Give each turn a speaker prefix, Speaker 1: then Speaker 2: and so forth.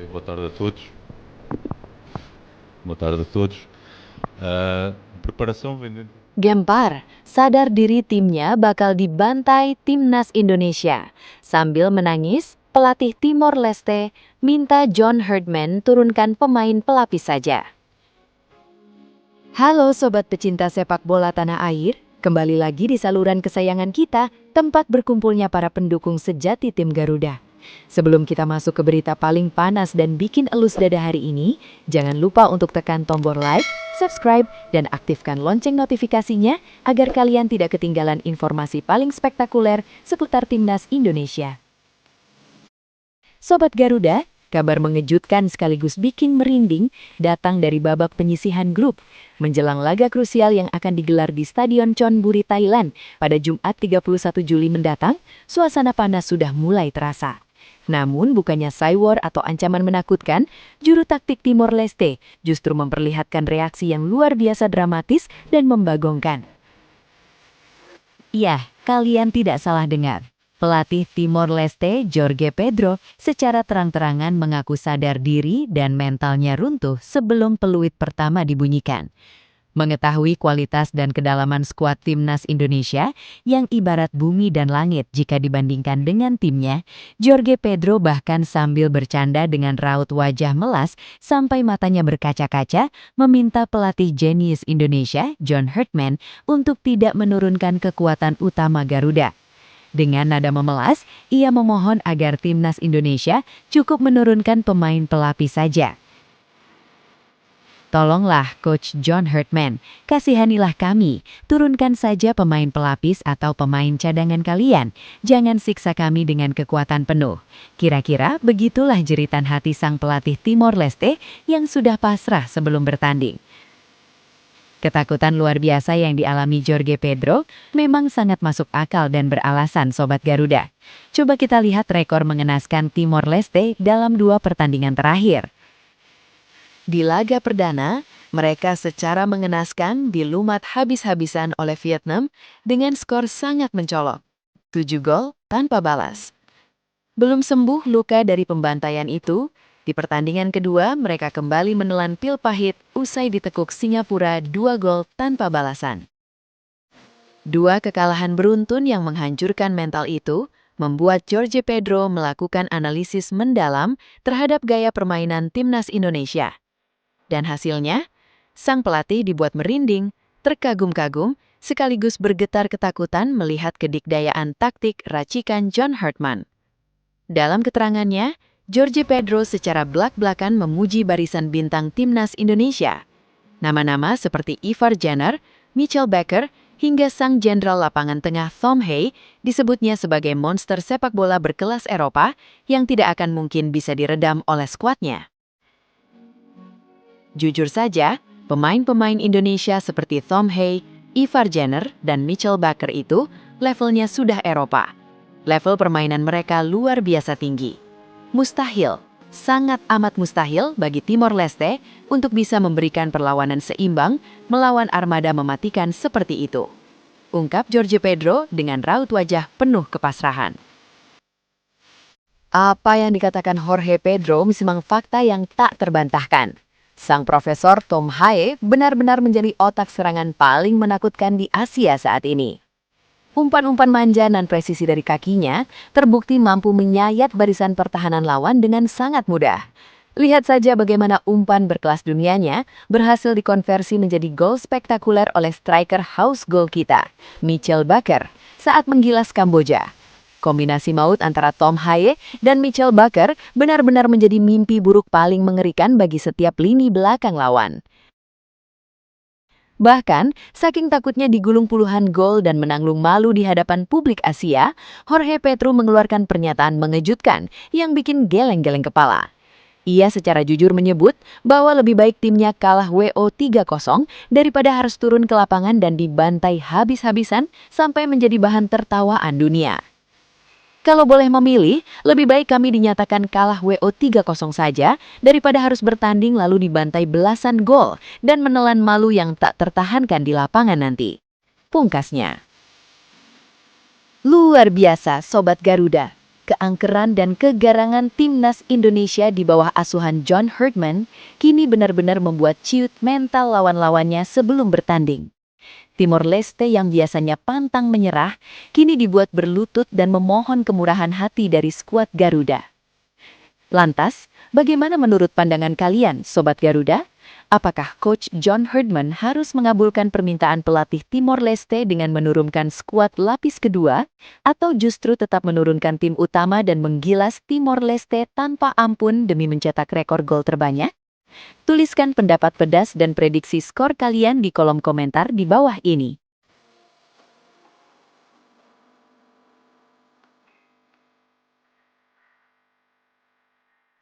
Speaker 1: Boa tarde a todos. Boa tarde a todos. Preparação vem dentro.
Speaker 2: Gempar, sadar diri timnya bakal dibantai timnas Indonesia. Sambil menangis, pelatih Timor Leste minta John Herdman turunkan pemain pelapis saja. Halo sobat pecinta sepak bola tanah air, kembali lagi di saluran kesayangan kita, tempat berkumpulnya para pendukung sejati tim Garuda. Sebelum kita masuk ke berita paling panas dan bikin elus dada hari ini, jangan lupa untuk tekan tombol like, subscribe, dan aktifkan lonceng notifikasinya agar kalian tidak ketinggalan informasi paling spektakuler seputar timnas Indonesia. Sobat Garuda, kabar mengejutkan sekaligus bikin merinding datang dari babak penyisihan grup menjelang laga krusial yang akan digelar di Stadion Chonburi, Thailand pada Jumat 31 Juli mendatang. Suasana panas sudah mulai terasa. Namun bukannya cywar atau ancaman menakutkan, juru taktik Timor Leste justru memperlihatkan reaksi yang luar biasa dramatis dan membagongkan. Ya, kalian tidak salah dengar. Pelatih Timor Leste, Jorge Pedro, secara terang-terangan mengaku sadar diri dan mentalnya runtuh sebelum peluit pertama dibunyikan. Mengetahui kualitas dan kedalaman skuad timnas Indonesia yang ibarat bumi dan langit jika dibandingkan dengan timnya, Jorge Pedro bahkan sambil bercanda dengan raut wajah melas sampai matanya berkaca-kaca meminta pelatih jenius Indonesia, John Herdman, untuk tidak menurunkan kekuatan utama Garuda. Dengan nada memelas, ia memohon agar timnas Indonesia cukup menurunkan pemain pelapis saja. Tolonglah Coach John Herdman, kasihanilah kami, turunkan saja pemain pelapis atau pemain cadangan kalian, jangan siksa kami dengan kekuatan penuh. Kira-kira begitulah jeritan hati sang pelatih Timor Leste yang sudah pasrah sebelum bertanding. Ketakutan luar biasa yang dialami Jorge Pedro memang sangat masuk akal dan beralasan Sobat Garuda. Coba kita lihat rekor mengenaskan Timor Leste dalam 2 pertandingan terakhir. Di laga perdana, mereka secara mengenaskan dilumat habis-habisan oleh Vietnam dengan skor sangat mencolok, 7 gol tanpa balas. Belum sembuh luka dari pembantaian itu, di pertandingan kedua mereka kembali menelan pil pahit usai ditekuk Singapura 2 gol tanpa balasan. 2 kekalahan beruntun yang menghancurkan mental itu membuat Jorge Pedro melakukan analisis mendalam terhadap gaya permainan timnas Indonesia. Dan hasilnya, sang pelatih dibuat merinding, terkagum-kagum, sekaligus bergetar ketakutan melihat kedikdayaan taktik racikan John Herdman. Dalam keterangannya, Jorge Pedro secara belak-belakan memuji barisan bintang timnas Indonesia. Nama-nama seperti Ivar Jenner, Mitchell Bakker, hingga sang jenderal lapangan tengah Tom Hay disebutnya sebagai monster sepak bola berkelas Eropa yang tidak akan mungkin bisa diredam oleh skuadnya. Jujur saja, pemain-pemain Indonesia seperti Tom Hay, Ivar Jenner, dan Mitchell Bakker itu levelnya sudah Eropa. Level permainan mereka luar biasa tinggi. Mustahil, sangat amat mustahil bagi Timor Leste untuk bisa memberikan perlawanan seimbang melawan armada mematikan seperti itu. Ungkap Jorge Pedro dengan raut wajah penuh kepasrahan. Apa yang dikatakan Jorge Pedro memang fakta yang tak terbantahkan. Sang Profesor Tom Hay benar-benar menjadi otak serangan paling menakutkan di Asia saat ini. Umpan-umpan manja dan presisi dari kakinya terbukti mampu menyayat barisan pertahanan lawan dengan sangat mudah. Lihat saja bagaimana umpan berkelas dunianya berhasil dikonversi menjadi gol spektakuler oleh striker house goal kita, Mitchell Bakker, saat menggilas Kamboja. Kombinasi maut antara Tom Hay dan Mitchell Bakker benar-benar menjadi mimpi buruk paling mengerikan bagi setiap lini belakang lawan. Bahkan, saking takutnya digulung puluhan gol dan menanggung malu di hadapan publik Asia, Jorge Pedro mengeluarkan pernyataan mengejutkan yang bikin geleng-geleng kepala. Ia secara jujur menyebut bahwa lebih baik timnya kalah WO 3-0 daripada harus turun ke lapangan dan dibantai habis-habisan sampai menjadi bahan tertawaan dunia. Kalau boleh memilih, lebih baik kami dinyatakan kalah WO 3-0 saja daripada harus bertanding lalu dibantai belasan gol dan menelan malu yang tak tertahankan di lapangan nanti. Pungkasnya. Luar biasa Sobat Garuda. Keangkeran dan kegarangan timnas Indonesia di bawah asuhan John Herdman kini benar-benar membuat ciut mental lawan-lawannya sebelum bertanding. Timor Leste yang biasanya pantang menyerah, kini dibuat berlutut dan memohon kemurahan hati dari skuad Garuda. Lantas, bagaimana menurut pandangan kalian, Sobat Garuda? Apakah Coach John Herdman harus mengabulkan permintaan pelatih Timor Leste dengan menurunkan skuad lapis kedua, atau justru tetap menurunkan tim utama dan menggilas Timor Leste tanpa ampun demi mencetak rekor gol terbanyak? Tuliskan pendapat pedas dan prediksi skor kalian di kolom komentar di bawah ini.